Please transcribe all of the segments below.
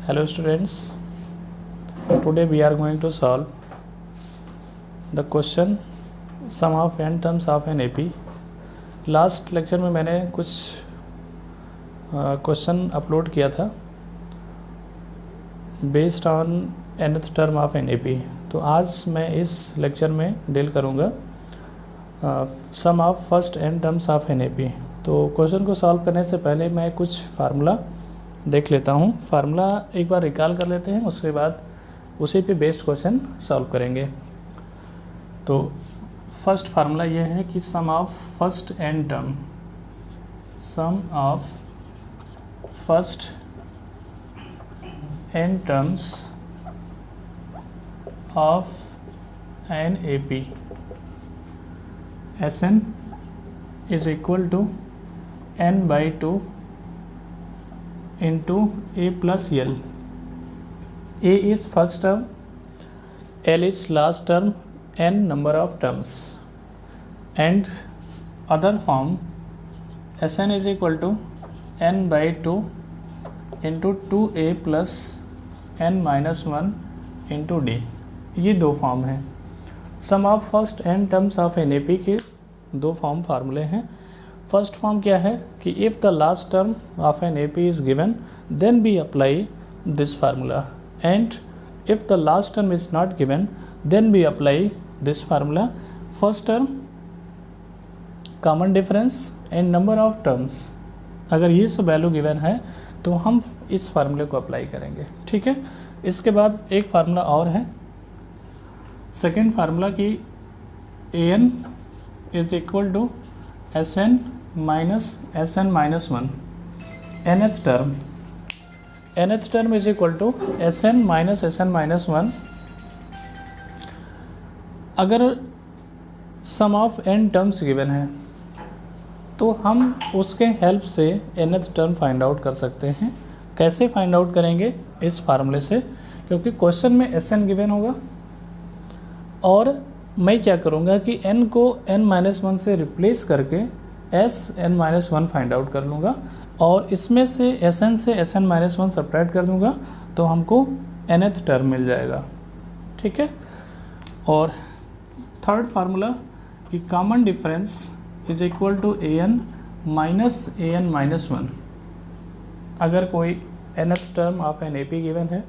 Hello students, today we are going to solve the question sum of n terms of an AP. Last lecture में मैंने कुछ question upload किया था based on nth term of N AP. तो आज मैं इस lecture में डील करूँगा some of first n terms of N AP. तो क्वेश्चन को सॉल्व करने से पहले मैं कुछ फार्मूला देख लेता हूँ. फार्मूला एक बार रिकॉल कर लेते हैं, उसके बाद उसी पे बेस्ड क्वेश्चन सॉल्व करेंगे. तो फर्स्ट फार्मूला ये है कि sum of first n term, sum of first n terms of N AP Sn is equal to n by 2 into a plus l. A is first term, l is last term, n number of terms, and other form Sn is equal to n by 2 into 2a plus n minus 1 into d. ये दो form हैं. Sum of first n terms of N AP के दो form फार्मूले हैं. First form क्या है कि if the last term of N AP is given then we apply this formula, and if the last term is not given then we apply this formula. First term common difference and number of terms, अगर ये सब value given है तो हम इस फार्मूले को apply करेंगे. ठीक है. इसके बाद एक फार्मूला और है, सेकेंड फार्मूला की an is equal to Sn minus Sn minus 1. nth term is equal to Sn minus Sn minus 1. अगर sum of n terms given है तो हम उसके हेल्प से nth टर्म फाइंड आउट कर सकते हैं. कैसे फाइंड आउट करेंगे? इस फार्मूले से, क्योंकि क्वेश्चन में Sn गिवन होगा और मैं क्या करूँगा कि n को n-1 से रिप्लेस करके Sn-1 फाइंड आउट कर लूँगा और इसमें से Sn से Sn-1 सब्ट्रैक्ट कर दूँगा तो हमको nth टर्म मिल जाएगा. ठीक है. और थर्ड फार्मूला कि common difference is equal to an minus an minus 1. अगर कोई nth term of N AP given है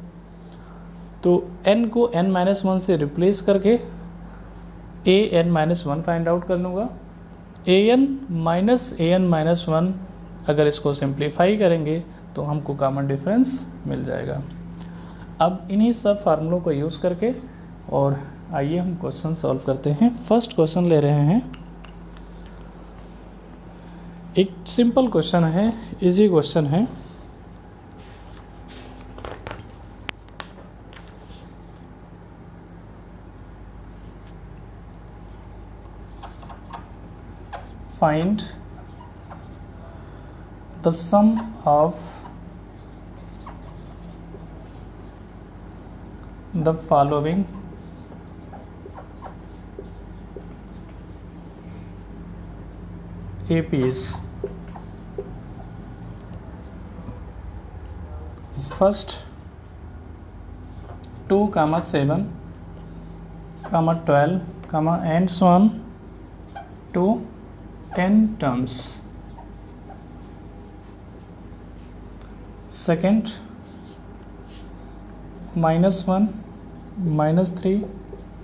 तो n को n-1 से रिप्लेस करके an-1 फाइंड आउट कर लूँगा. an माइनस an-1, अगर इसको सिंप्लीफाई करेंगे तो हमको कॉमन डिफरेंस मिल जाएगा. अब इन्हीं सब फार्मूलों को यूज़ करके और आइए हम क्वेश्चन सॉल्व करते हैं. फर्स्ट क्वेश्चन ले रहे हैं, एक सिंपल क्वेश्चन है, इजी क्वेश्चन है. Find the sum of the following APs. First 2, 7, 12, and so on to 10 terms. Second -1, -3,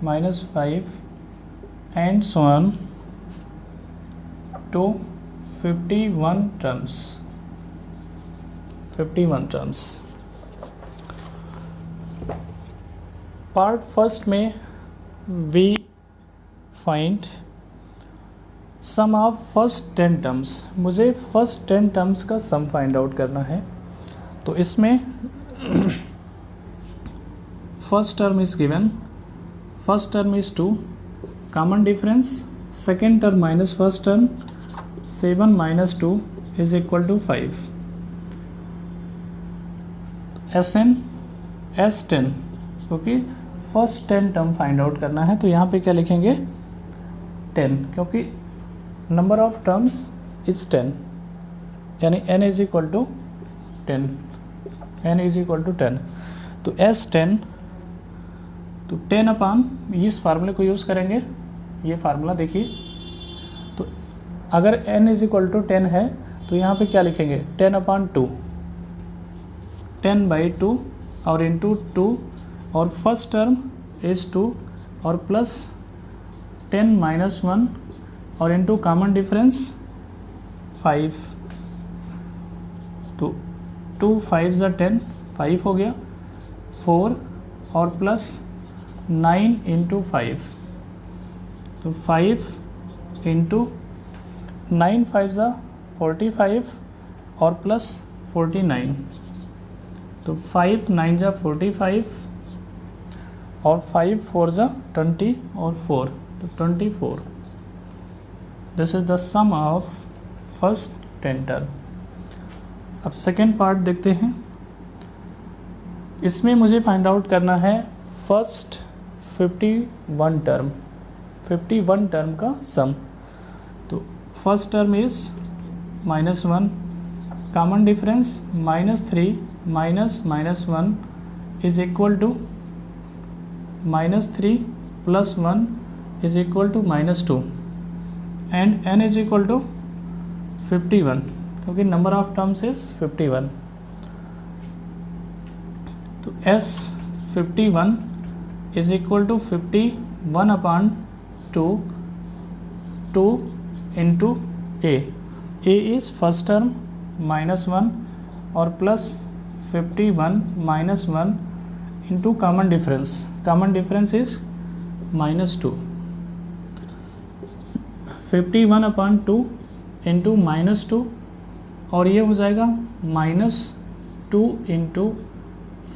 -5 and so on to 51 terms. 51 terms. Part first में we find sum of first 10 terms. मुझे first 10 terms का sum find out करना है. तो इसमें first term is given, first term is 2, common difference second term minus first term 7 minus 2 is equal to 5. Sn S10, क्योंकि first 10 term find out करना है तो यहाँ पे क्या लिखेंगे 10, क्योंकि नंबर ऑफ टर्म्स इज 10, यानी n is equal to 10. n is equal to 10, तो S10, तो 10 अपान इस फार्मूले को यूज़ करेंगे, ये फार्मूला देखिए। तो अगर n इज इक्वल टू 10 है तो यहाँ पे क्या लिखेंगे, 10 अपान 2, 10/2 और इंटू 2, और फर्स्ट टर्म इज 2 और प्लस 10 - 1 और इंटू कॉमन डिफरेंस 5, तो 2 5 ज़ा 10, 5 हो गया, 4 और प्लस 9 इंटू 5, तो 5 इंटू 9 5 ज़ा 45 और प्लस 49, तो 5 9 ज़ा 45 और 5 4 ज़ा 20 और 4, तो 24। This is the sum of first 10 term. अब सेकेंड पार्ट देखते हैं। इसमें मुझे फाइंड आउट करना है फर्स्ट 51 टर्म, 51 टर्म का सम। तो first term is -1, common difference -3 -1 is equal to -3 + 1 is equal to -2, and n is equal to 51, क्योंकि नंबर ऑफ टर्म्स इज 51। तो S51 is equal to 51 upon 2 into a is first term -1 और plus 51 - 1 into common difference is -2, 51 upon 2 into -2, और ये हो जाएगा -2 into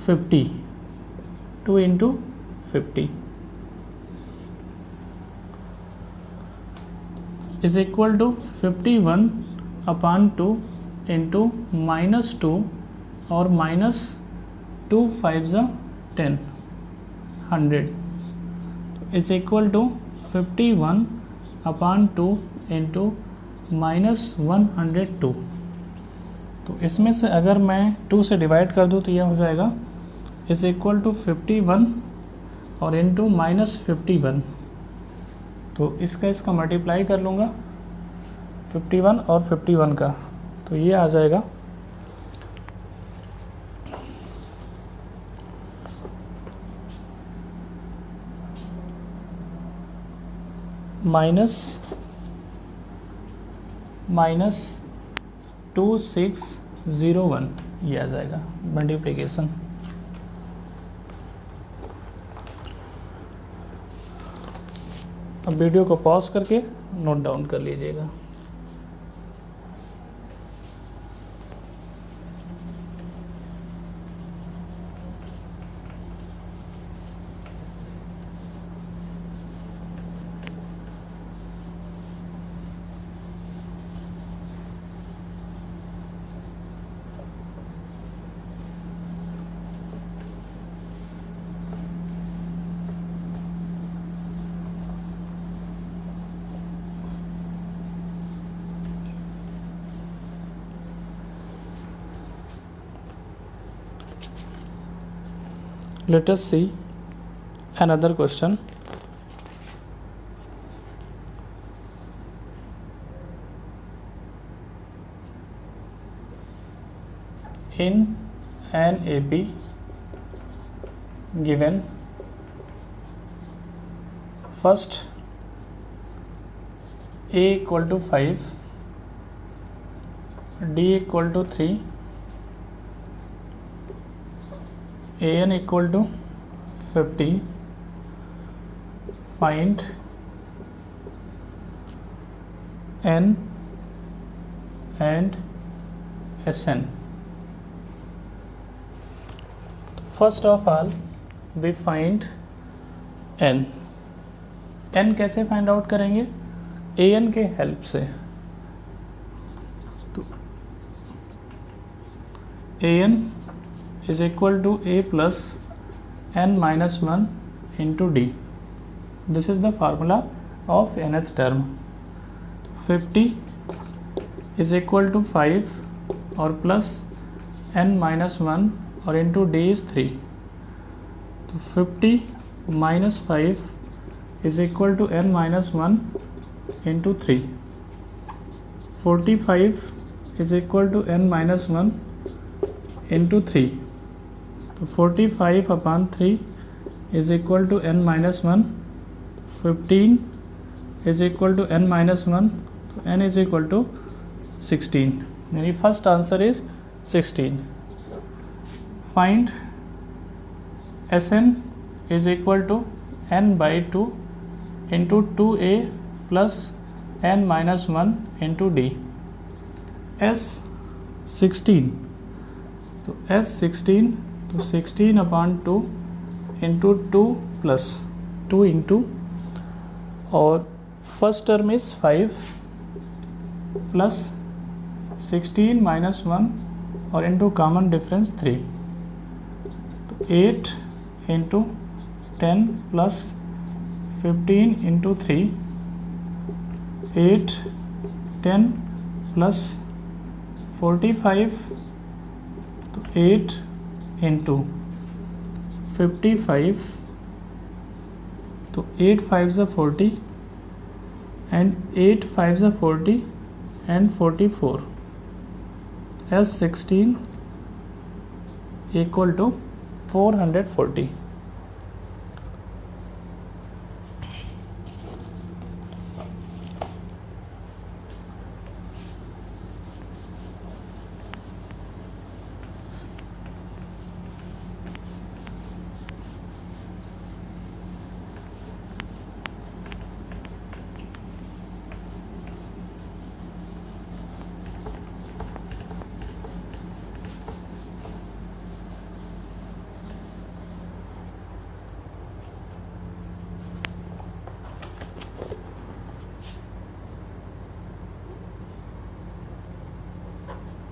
50, 2 into 50 is equal to 51 upon 2 into -2 और -2 5 ज़ा 10, 100 is equal to 51 upon 2 into -102। तो इसमें से अगर मैं 2 से डिवाइड कर दूँ तो यह हो जाएगा इज इक्वल टू 51 और इंटू -51, तो इसका मल्टीप्लाई कर लूँगा 51 और 51 का, तो ये आ जाएगा -2601, ये आ जाएगा मल्टीप्लिकेशन। अब वीडियो को पॉज करके नोट डाउन कर लीजिएगा। Let us see another question. In an AP given first A equal to 5, D equal to 3, an equal to 50, find n and Sn. First of all we find n कैसे find out करेंगे, an के help से। तो an is equal to a plus n minus 1 into d. This is the formula of nth term. 50 is equal to 5 और plus n minus 1 और into D is 3. तो 50 minus 5 is equal to n minus 1 into 3. 45 is equal to n minus 1 into 3. तो 45 upon 3 is equal to n minus 1. 15 is equal to n minus 1. तो n is equal to 16. यानी first answer is 16. Find Sn is equal to n by 2 into 2a plus n minus 1 into d. S16. तो S16 तो 16 upon 2 into 2 plus 2 into, और first term is 5 plus 16 minus 1 और into common difference 3. तो 8 into 10 plus 15 into 3. 8 10 plus 45. तो 8 into 55. तो 8 5 ज़ा 40 and 8 5 ज़ा 40 and 44. S16 equal to 440.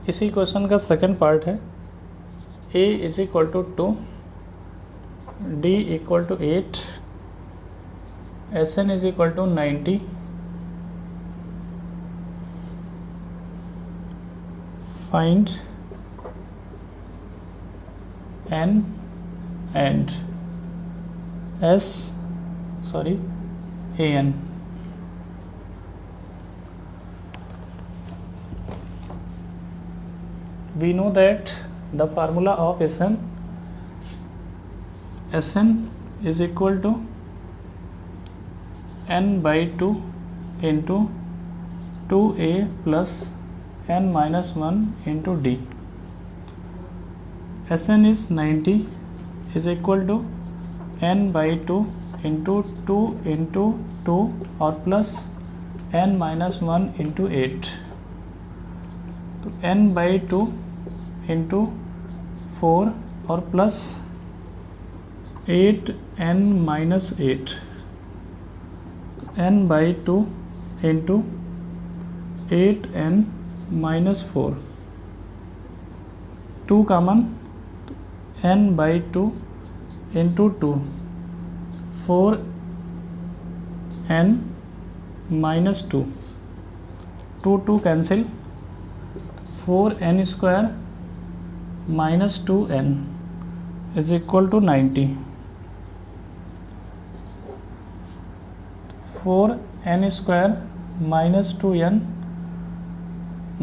इसी क्वेश्चन का सेकंड पार्ट है. a is equal to 2, d equal to 8, Sn is equal to 90. Find n and an. We know that the formula of Sn is equal to n by 2 into 2a plus n minus 1 into d. Sn is 90 is equal to n by 2 into 2 into 2 और plus n minus 1 into 8. तो n by 2 into 4 और plus 8n minus 8. n by 2 into 8n minus 4. 2 common, n by 2 into 2, 4n minus 2. 2 cancel. 4n square minus 2n is equal to 90. 4n square minus 2n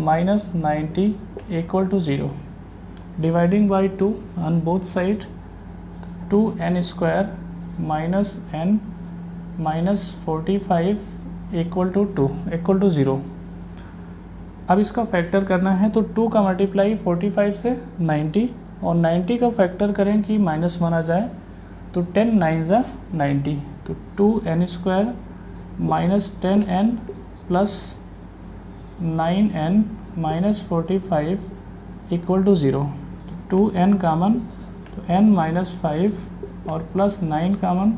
minus 90 equal to 0. Dividing by 2 on both side. 2n square minus n minus 45 equal to 2 equal to 0. अब इसका factor करना है तो 2 का multiply 45 से 90 और 90 का factor करें कि माइनस 1 आ जाए तो 10 9 ज़ा 90. तो 2n square minus 10n plus 9n minus 45 equal to 0. 2n common तो n माइनस 5 और plus 9 common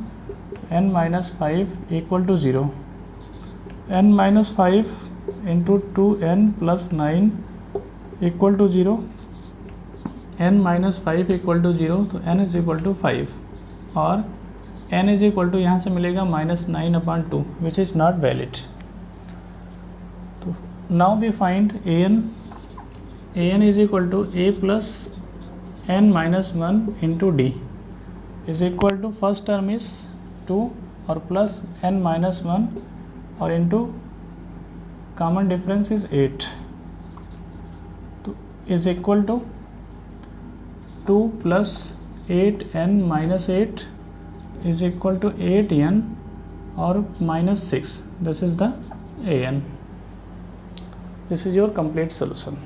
n minus 5 equal to 0. n minus 5 into 2n plus 9 equal to 0. n minus 5 equal to 0. तो n is equal to 5 और n is equal to यहाँ से मिलेगा minus 9 upon 2 which is not valid. तो now we find an. an is equal to a plus n minus one into d is equal to first term is 2 और plus n minus one और into common difference is 8 तो is equal to 2 plus 8n minus 8 is equal to 8n और minus 6. This is the an. This is your complete solution.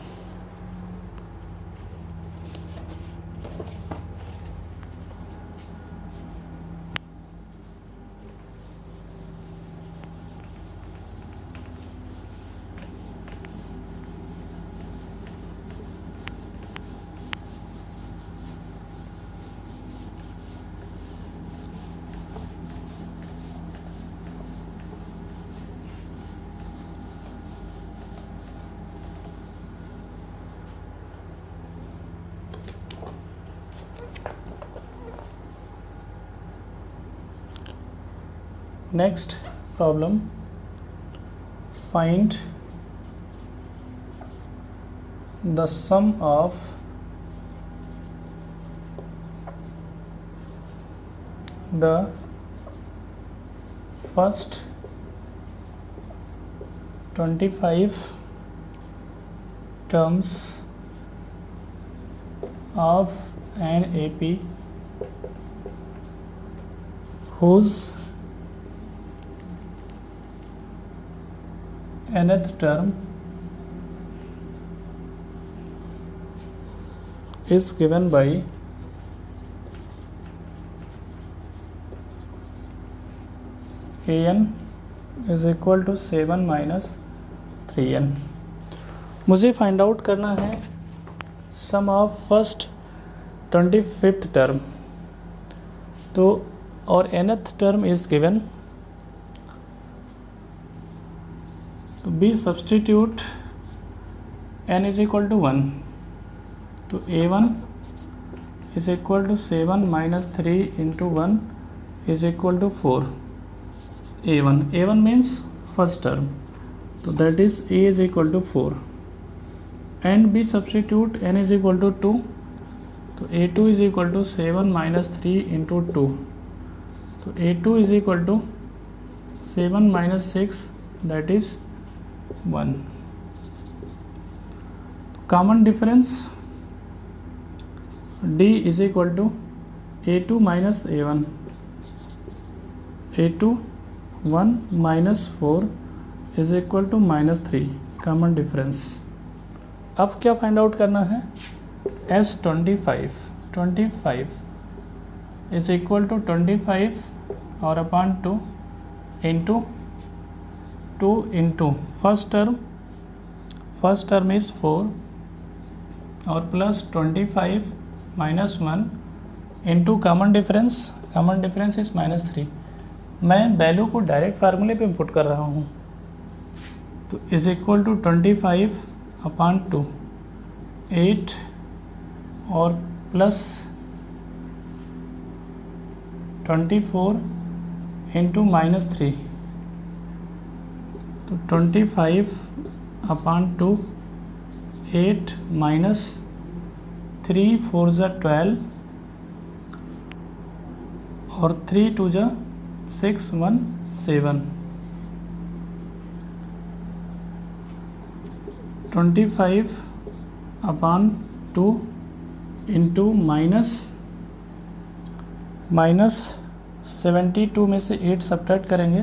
Next problem, find the sum of the first 25 terms of an AP whose nth term is given by an is equal to 7 minus 3n. मुझे find out करना है सम of first 25th term, तो और nth term is given, तो we substitute n is equal to 1, तो a1 is equal to 7 minus 3 into 1 is equal to 4. a1 means first term, तो that is a is equal to 4 and we substitute n is equal to 2, तो a2 is equal to 7 minus 3 into 2, तो a2 is equal to 7 minus 6 that is 1. Common difference d is equal to a2 minus a1, a2 1 minus 4 is equal to minus 3, common difference. अब क्या find out करना है, S25 is equal to 25 और upon 2 into 2 into first term is 4 और plus 25 minus 1 into common difference is minus 3. मैं value को direct फार्मूले पे इंपुट कर रहा हूँ, तो इज इक्वल टू 25 अपॉन 2 8 और प्लस 24 इंटू माइनस 3, तो 25 अपॉन 2 8 माइनस 3 4 ज़ा 12 और 3 2 ज़ा 6 1 7. 25 अपॉन 2 इंटू माइनस 72 में से 8 सब्ट्रैक्ट करेंगे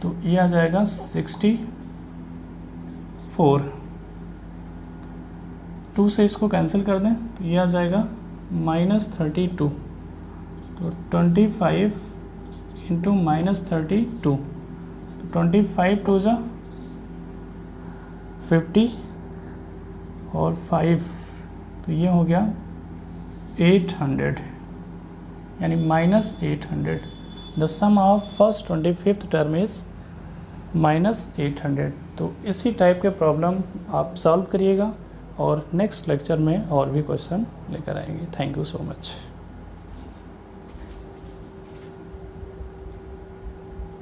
तो ये आ जाएगा 64. 2 से इसको कैंसिल कर दें तो ये आ जाएगा माइनस 32, तो 25 इंटू माइनस 32, तो 25 2 ज़ा 50 और 5, तो ये हो गया 800 यानी minus 800. The sum of first 25th term is minus 800. तो इसी टाइप के प्रॉब्लम आप सॉल्व करिएगा और नेक्स्ट लेक्चर में और भी क्वेश्चन लेकर आएंगे. Thank you so much.